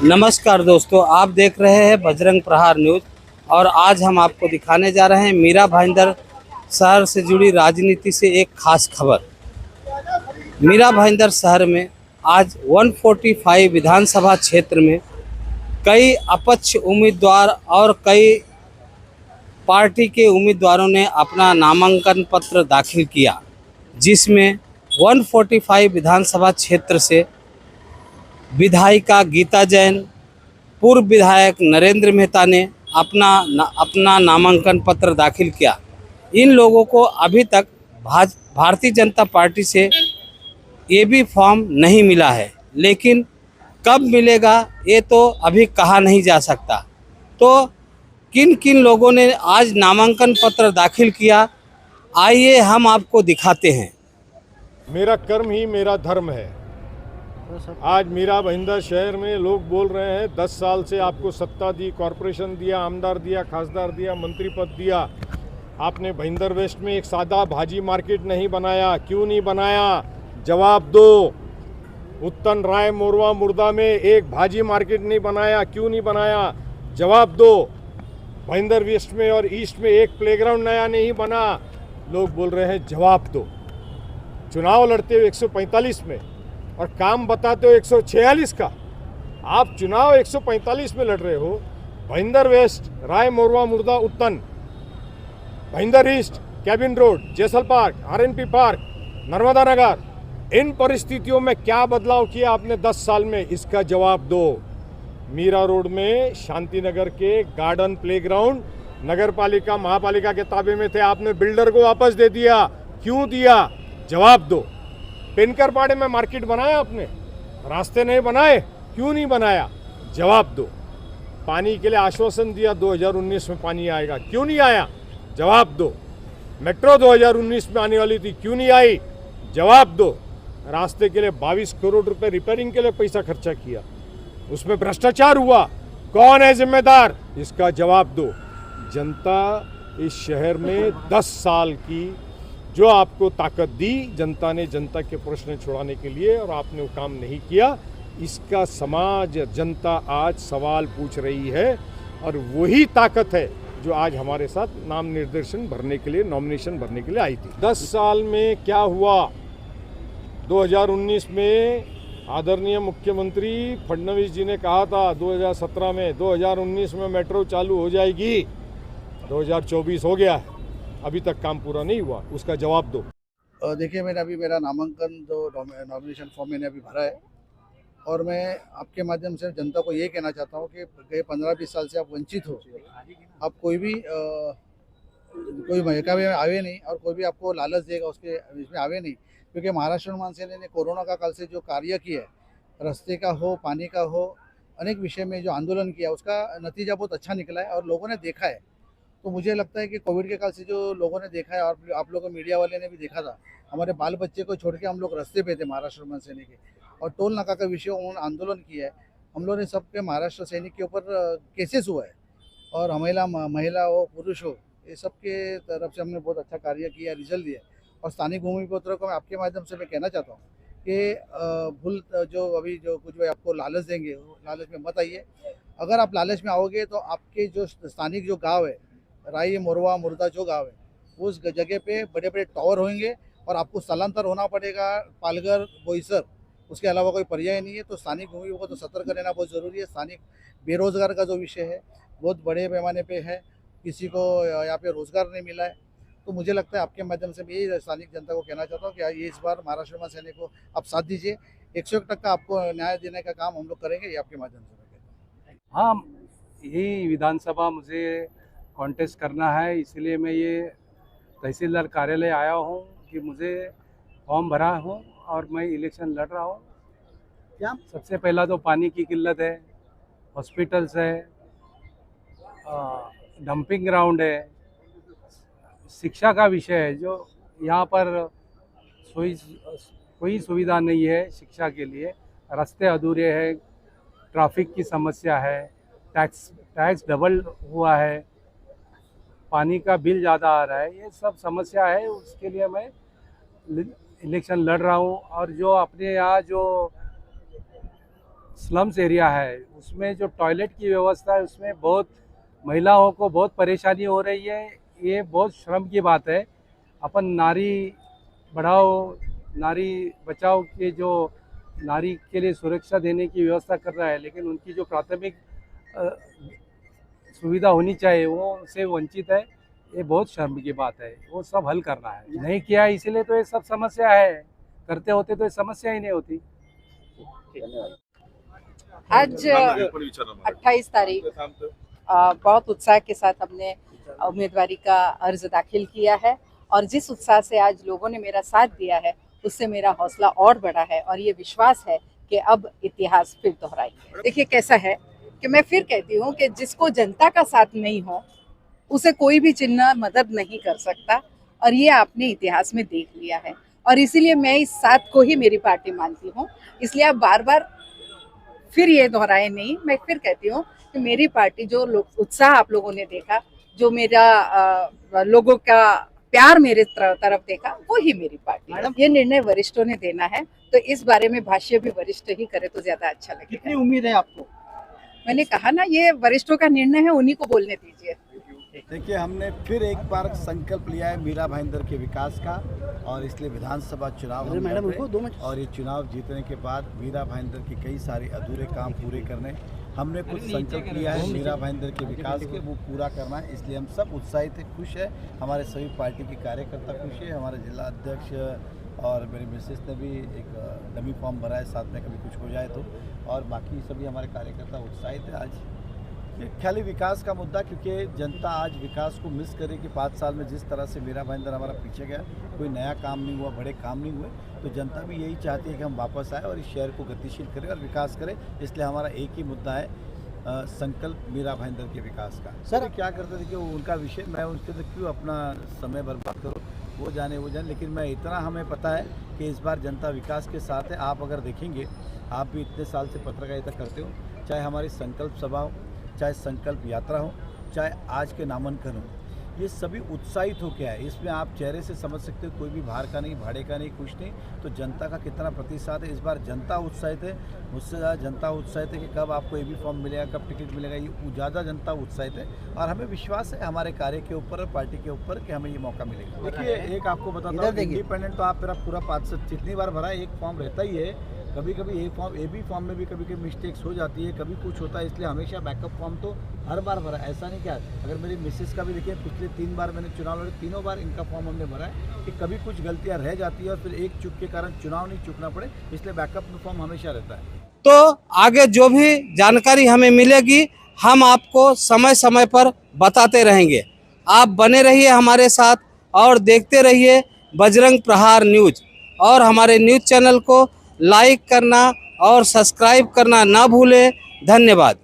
नमस्कार दोस्तों, आप देख रहे हैं बजरंग प्रहार न्यूज़। और आज हम आपको दिखाने जा रहे हैं मीरा भाईंदर शहर से जुड़ी राजनीति से एक खास खबर। मीरा भाईंदर शहर में आज 145 विधानसभा क्षेत्र में कई अपक्ष उम्मीदवार और कई पार्टी के उम्मीदवारों ने अपना नामांकन पत्र दाखिल किया, जिसमें 145 विधानसभा क्षेत्र से विधायिका गीता जैन, पूर्व विधायक नरेंद्र मेहता ने अपना नामांकन पत्र दाखिल किया। इन लोगों को अभी तक भारतीय जनता पार्टी से ये भी फॉर्म नहीं मिला है, लेकिन कब मिलेगा ये तो अभी कहा नहीं जा सकता। तो किन किन लोगों ने आज नामांकन पत्र दाखिल किया, आइए हम आपको दिखाते हैं। मेरा कर्म ही मेरा धर्म है। आज मीरा भाईंदर शहर में लोग बोल रहे हैं 10 साल से आपको सत्ता दी, कॉरपोरेशन दिया, आमदार दिया, खासदार दिया, मंत्री पद दिया। आपने भाईंदर वेस्ट में एक सादा भाजी मार्केट नहीं बनाया, क्यों नहीं बनाया? जवाब दो। उत्तन राय मोरवा मुर्दा में एक भाजी मार्केट नहीं बनाया, क्यों नहीं बनाया? जवाब दो। भाईंदर वेस्ट में और ईस्ट में एक प्लेग्राउंड नया नहीं बना, लोग बोल रहे हैं जवाब दो। चुनाव लड़ते हो 145 में और काम बताते हो 146 का। आप चुनाव 145 में लड़ रहे हो। Bhayandar waste, Rai Morwa Murdha Uttan, Bhayandar east, cabin road, Jaisal park, RNP park, Narmada Nagar, इन परिस्थितियों में क्या बदलाव किया आपने 10 साल में? इसका जवाब दो। मीरा रोड में शांति नगर के गार्डन प्लेग्राउंड नगर पालिका महापालिका के ताबे में थे, आपने बिल्डर को वापस दे दिया, क्यों दिया? जवाब दो। पेनकरपाड़े में मार्केट बनाया आपने, रास्ते नहीं बनाए, क्यों नहीं बनाया? जवाब दो। पानी के लिए आश्वासन दिया 2019 में पानी आएगा, क्यों नहीं आया? जवाब दो। मेट्रो 2019 में आने वाली थी, क्यों नहीं आई? जवाब दो। रास्ते के लिए 22 करोड़ रुपए रिपेयरिंग के लिए पैसा खर्चा किया, उसमें भ्रष्टाचार हुआ, कौन है जिम्मेदार? इसका जवाब दो। जनता इस शहर में 10 साल की जो आपको ताकत दी, जनता ने जनता के प्रश्न छुड़ाने के लिए, और आपने वो काम नहीं किया। इसका समाज जनता आज सवाल पूछ रही है, और वही ताकत है जो आज हमारे साथ नाम निर्देशन भरने के लिए, नॉमिनेशन भरने के लिए आई थी। 10 साल में क्या हुआ? 2019 में आदरणीय मुख्यमंत्री फडणवीस जी ने कहा था 2017 में 2019 में मेट्रो चालू हो जाएगी। 2024 हो गया है, अभी तक काम पूरा नहीं हुआ, उसका जवाब दो। देखिए, मेरा नामांकन जो नॉमिनेशन फॉर्म मैंने अभी भरा है, और मैं आपके माध्यम से जनता को ये कहना चाहता हूँ कि गए 15-20 साल से आप वंचित हो। आप कोई महका में आवे नहीं, और कोई भी आपको लालच देगा उसके इसमें आवे नहीं, क्योंकि महाराष्ट्र निर्माण सेना ने कोरोना का काल से जो कार्य किया है, रास्ते का हो, पानी का हो, अनेक विषय में जो आंदोलन किया, उसका नतीजा बहुत अच्छा निकला है और लोगों ने देखा है। तो मुझे लगता है कि कोविड के काल से जो लोगों ने देखा है, और आप लोगों मीडिया वाले ने भी देखा था, हमारे बाल बच्चे को छोड़ के हम लोग रास्ते पे थे महाराष्ट्र निर्माण सैनिक के, और टोल नाका का विषय उन्होंने आंदोलन किया है। हम लोगों ने सब पे महाराष्ट्र सैनिक के ऊपर केसेस हुआ है, और महिला हो पुरुष हो, ये सब के तरफ से हमने बहुत अच्छा कार्य किया, रिजल्ट दिया। और स्थानिक भूमिपुत्रों को मैं आपके माध्यम से मैं कहना चाहता हूँ कि जो अभी जो कुछ भी आपको लालच देंगे, लालच में मत आइए। अगर आप लालच में आओगे तो आपके जो स्थानिक जो गाँव है, राई मोरवा मुर्दा जो गाँव है, उस जगह पे बड़े बड़े टावर होंगे, और आपको स्थलांतर होना पड़ेगा पालघर, बोईसर, उसके अलावा कोई पर्याय नहीं है। तो स्थानिक भूमि को तो सतर्क रहना बहुत ज़रूरी है। स्थानिक बेरोजगार का जो विषय है बहुत बड़े पैमाने पे है, किसी को यहाँ पे रोज़गार नहीं मिला है। तो मुझे लगता है आपके माध्यम से मैं यही स्थानिक जनता को कहना चाहता हूँ कि ये इस बार महाराष्ट्र निर्माण सैनिक को आप साथ दीजिए। 101% आपको न्याय देने का काम हम लोग करेंगे, ये आपके माध्यम से मैं कहता हूँ। हाँ, यही विधानसभा मुझे कॉन्टेस्ट करना है, इसलिए मैं ये तहसीलदार कार्यालय आया हूँ कि मुझे फॉर्म भरा हूँ और मैं इलेक्शन लड़ रहा हूँ। क्या सबसे पहला तो पानी की किल्लत है, हॉस्पिटल्स है, डंपिंग ग्राउंड है, शिक्षा का विषय है, जो यहाँ पर कोई सुविधा नहीं है शिक्षा के लिए, रास्ते अधूरे हैं, ट्रैफिक की समस्या है, टैक्स डबल हुआ है, पानी का बिल ज़्यादा आ रहा है, ये सब समस्या है। उसके लिए मैं इलेक्शन लड़ रहा हूँ। और जो अपने यहाँ जो स्लम्स एरिया है, उसमें जो टॉयलेट की व्यवस्था है उसमें बहुत महिलाओं को बहुत परेशानी हो रही है। ये बहुत शर्म की बात है। अपन नारी बढ़ाओ नारी बचाओ के जो नारी के लिए सुरक्षा देने की व्यवस्था कर रहा है, लेकिन उनकी जो प्राथमिक सुविधा होनी चाहिए वो से वंचित है। ये बहुत शर्म की बात है। वो सब हल करना है, नहीं किया इसीलिए तो ये सब समस्या है। करते होते तो ये समस्या ही नहीं होती। आज 28 तारीख बहुत उत्साह के साथ हमने उम्मीदवारी का अर्ज दाखिल किया है और जिस उत्साह से आज लोगों ने मेरा साथ दिया है उससे मेरा हौसला और बढ़ा है और ये विश्वास है कि अब इतिहास फिर दोहराएंगे। देखिए कैसा है कि मैं फिर कहती हूँ कि जिसको जनता का साथ नहीं हो उसे कोई भी चिन्ह मदद नहीं कर सकता और ये आपने इतिहास में देख लिया है और इसीलिए मैं इस साथ को ही मेरी पार्टी मानती हूँ। इसलिए आप बार बार फिर ये दोहराए नहीं। मैं फिर कहती हूँ कि मेरी पार्टी जो उत्साह आप लोगों ने देखा, जो मेरा लोगों का प्यार मेरे तरफ देखा, वो ही मेरी पार्टी है। ये निर्णय वरिष्ठों ने देना है तो इस बारे में भाष्य भी वरिष्ठ ही करे तो ज्यादा अच्छा लगेगा। कितनी उम्मीद है आपको? मैंने कहा ना, ये वरिष्ठों का निर्णय है, उन्हीं को बोलने दीजिए। देखिए, हमने फिर एक बार संकल्प लिया है मीरा भाईंदर के विकास का और इसलिए विधानसभा चुनाव हम लड़ रहे हैं। और ये चुनाव जीतने के बाद मीरा भाईंदर के कई सारे अधूरे काम पूरे करने, हमने कुछ संकल्प लिया है मीरा भाईंदर के विकास के, वो पूरा करना है। इसलिए हम सब उत्साहित हैं, खुश है। हमारे सभी पार्टी के कार्यकर्ता खुश है। हमारे जिला अध्यक्ष और मेरी मिसेस ने भी एक डमी फॉर्म भरा है, साथ में कभी कुछ हो जाए तो, और बाकी सभी हमारे कार्यकर्ता उत्साहित है। आज ये खाली विकास का मुद्दा, क्योंकि जनता आज विकास को मिस करे कि 5 साल में जिस तरह से मीरा भाईंदर हमारा पीछे गया, कोई नया काम नहीं हुआ, बड़े काम नहीं हुए, तो जनता भी यही चाहती है कि हम वापस आए और इस शहर को गतिशील करें और विकास करें। इसलिए हमारा एक ही मुद्दा है, संकल्प मीरा भाईंदर के विकास का। सर क्या करते थे कि उनका विषय, मैं उनके लिए क्यों अपना समय बर्बाद करूँ, वो जाने। लेकिन मैं इतना हमें पता है कि इस बार जनता विकास के साथ है। आप अगर देखेंगे, आप भी इतने साल से पत्रकारिता करते हो, चाहे हमारी संकल्प सभा हो, चाहे संकल्प यात्रा हो, चाहे आज के नामांकन हो, ये सभी उत्साहित हो क्या है। इसमें आप चेहरे से समझ सकते हो, कोई भी बाहर का नहीं, भाड़े का नहीं, कुछ नहीं। तो जनता का कितना प्रतिसाद है। इस बार जनता उत्साहित है, मुझसे ज़्यादा जनता उत्साहित है कि कब आपको एबी फॉर्म मिलेगा, कब टिकट मिलेगा। ये ज़्यादा जनता उत्साहित है और हमें विश्वास है हमारे कार्य के ऊपर और पार्टी के ऊपर कि हमें ये मौका मिलेगा। देखिए, एक आपको बताता हूँ, इंडिपेंडेंट तो आप मेरा पूरा 5 से जितनी बार भरा, एक फॉर्म रहता ही है। कभी कभी एबी फॉर्म में भी कभी मिस्टेक्स हो जाती है, कभी कुछ होता है, इसलिए हमेशा बैकअप फॉर्म तो हर बार भरा। ऐसा नहीं क्या, अगर मेरी मिसेस का भी देखिए, पिछले 3 बार मैंने चुनाव लड़े, तीनों बार इनका फॉर्म हमने भरा है कि कभी कुछ गलतियां रह जाती है और फिर एक चूक के कारण चुनाव नहीं चूकना पड़े, इसलिए बैकअप में फॉर्म हमेशा रहता है। तो आगे जो भी जानकारी हमें मिलेगी हम आपको समय समय पर बताते रहेंगे। आप बने रहिए हमारे साथ और देखते रहिए बजरंग प्रहार न्यूज, और हमारे न्यूज़ चैनल को लाइक करना और सब्सक्राइब करना ना भूलें। धन्यवाद।